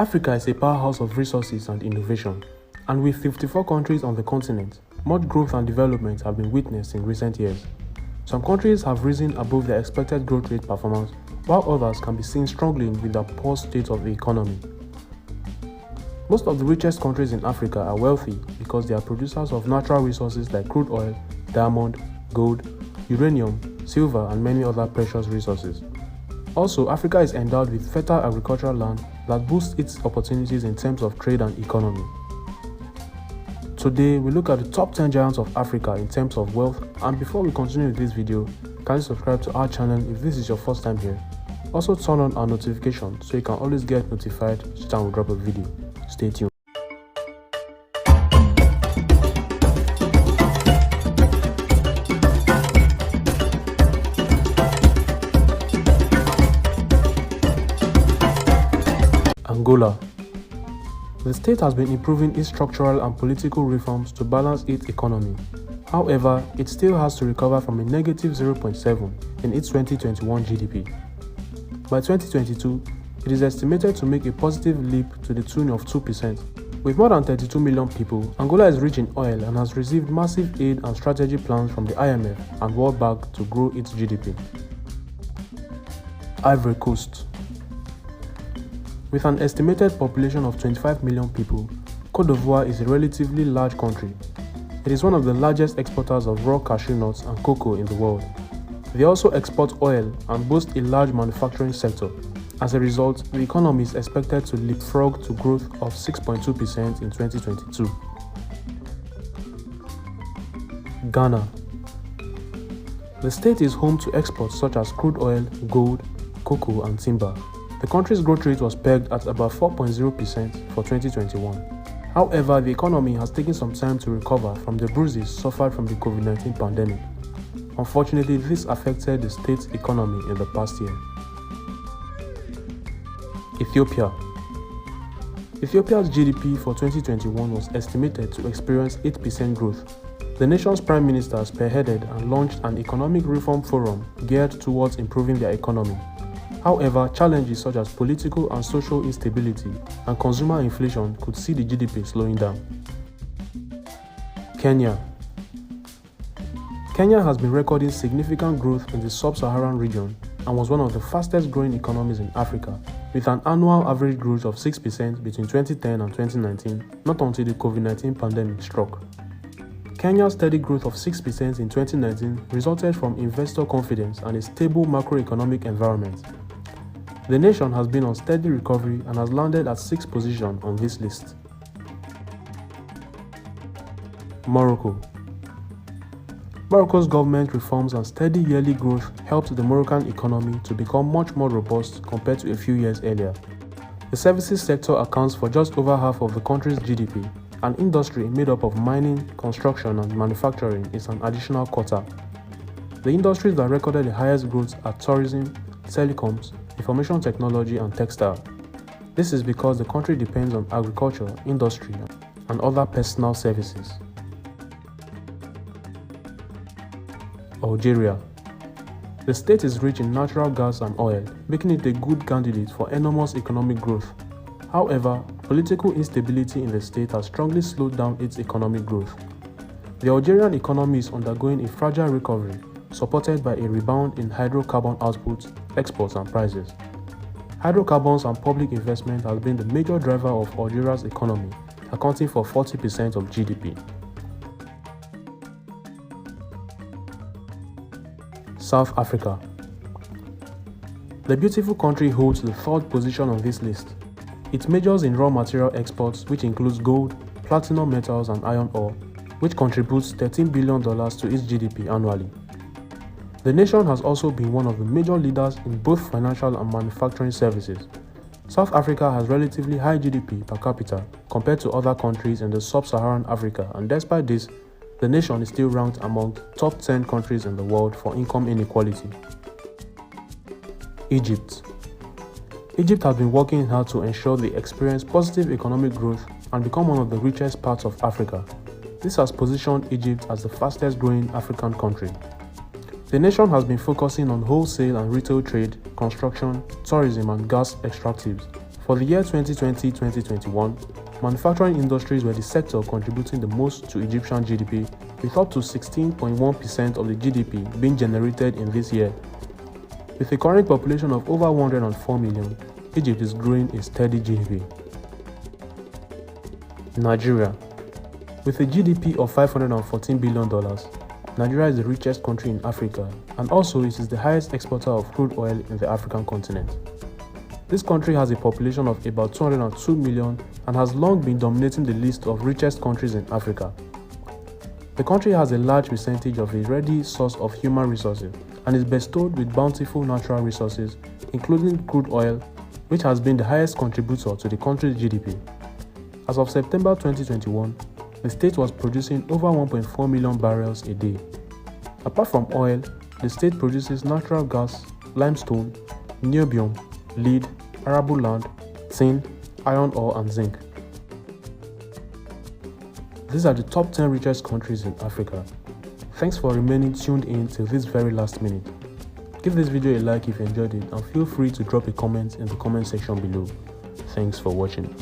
Africa is a powerhouse of resources and innovation, and with 54 countries on the continent, much growth and development have been witnessed in recent years. Some countries have risen above their expected growth rate performance, while others can be seen struggling with the poor state of the economy. Most of the richest countries in Africa are wealthy because they are producers of natural resources like crude oil, diamond, gold, uranium, silver, and many other precious resources. Also, Africa is endowed with fertile agricultural land that boosts its opportunities in terms of trade and economy. Today, we look at the top 10 giants of Africa in terms of wealth, and before we continue with this video, can you subscribe to our channel if this is your first time here? Also turn on our notification so you can always get notified each time we drop a video. Stay tuned. Angola. The state has been improving its structural and political reforms to balance its economy. However, it still has to recover from a negative 0.7 in its 2021 GDP. By 2022, it is estimated to make a positive leap to the tune of 2%. With more than 32 million people, Angola is rich in oil and has received massive aid and strategy plans from the IMF and World Bank to grow its GDP. Ivory Coast. With an estimated population of 25 million people, Côte d'Ivoire is a relatively large country. It is one of the largest exporters of raw cashew nuts and cocoa in the world. They also export oil and boast a large manufacturing sector. As a result, the economy is expected to leapfrog to growth of 6.2% in 2022. Ghana. The state is home to exports such as crude oil, gold, cocoa, and timber. The country's growth rate was pegged at about 4.0% for 2021. However, the economy has taken some time to recover from the bruises suffered from the COVID-19 pandemic. Unfortunately, this affected the state's economy in the past year. Ethiopia. Ethiopia's GDP for 2021 was estimated to experience 8% growth. The nation's prime minister spearheaded and launched an economic reform forum geared towards improving their economy. However, challenges such as political and social instability and consumer inflation could see the GDP slowing down. Kenya. Kenya has been recording significant growth in the sub-Saharan region and was one of the fastest growing economies in Africa, with an annual average growth of 6% between 2010 and 2019, not until the COVID-19 pandemic struck. Kenya's steady growth of 6% in 2019 resulted from investor confidence and a stable macroeconomic environment. The nation has been on steady recovery and has landed at 6th position on this list. Morocco. Morocco's government reforms and steady yearly growth helped the Moroccan economy to become much more robust compared to a few years earlier. The services sector accounts for just over half of the country's GDP, and industry made up of mining, construction, and manufacturing is an additional quarter. The industries that recorded the highest growth are tourism, telecoms, information technology, and textile. This is because the country depends on agriculture, industry, and other personal services. Algeria. The state is rich in natural gas and oil, making it a good candidate for enormous economic growth. However, political instability in the state has strongly slowed down its economic growth. The Algerian economy is undergoing a fragile recovery, supported by a rebound in hydrocarbon output, exports, and prices. Hydrocarbons and public investment has been the major driver of Algeria's economy, accounting for 40% of GDP. South Africa. The beautiful country holds the 3rd position on this list. It majors in raw material exports, which includes gold, platinum metals, and iron ore, which contributes $13 billion to its GDP annually. The nation has also been one of the major leaders in both financial and manufacturing services. South Africa has relatively high GDP per capita compared to other countries in the sub-Saharan Africa, and despite this, the nation is still ranked among top 10 countries in the world for income inequality. Egypt. Egypt has been working hard to ensure they experience positive economic growth and become one of the richest parts of Africa. This has positioned Egypt as the fastest growing African country. The nation has been focusing on wholesale and retail trade, construction, tourism, and gas extractives, For the year 2020-2021, manufacturing industries were the sector contributing the most to Egyptian GDP, with up to 16.1% of the GDP being generated in this year. With a current population of over 104 million, Egypt is growing a steady GDP. Nigeria. With a GDP of $514 billion, Nigeria is the richest country in Africa, and also it is the highest exporter of crude oil in the African continent. This country has a population of about 202 million and has long been dominating the list of richest countries in Africa. The country has a large percentage of a ready source of human resources and is bestowed with bountiful natural resources, including crude oil, which has been the highest contributor to the country's GDP. As of September 2021, the state was producing over 1.4 million barrels a day. Apart from oil, the state produces natural gas, limestone, niobium, lead, arable land, tin, iron ore, and zinc. These are the top 10 richest countries in Africa. Thanks for remaining tuned in till this very last minute. Give this video a like if you enjoyed it, and feel free to drop a comment in the comment section below. Thanks for watching.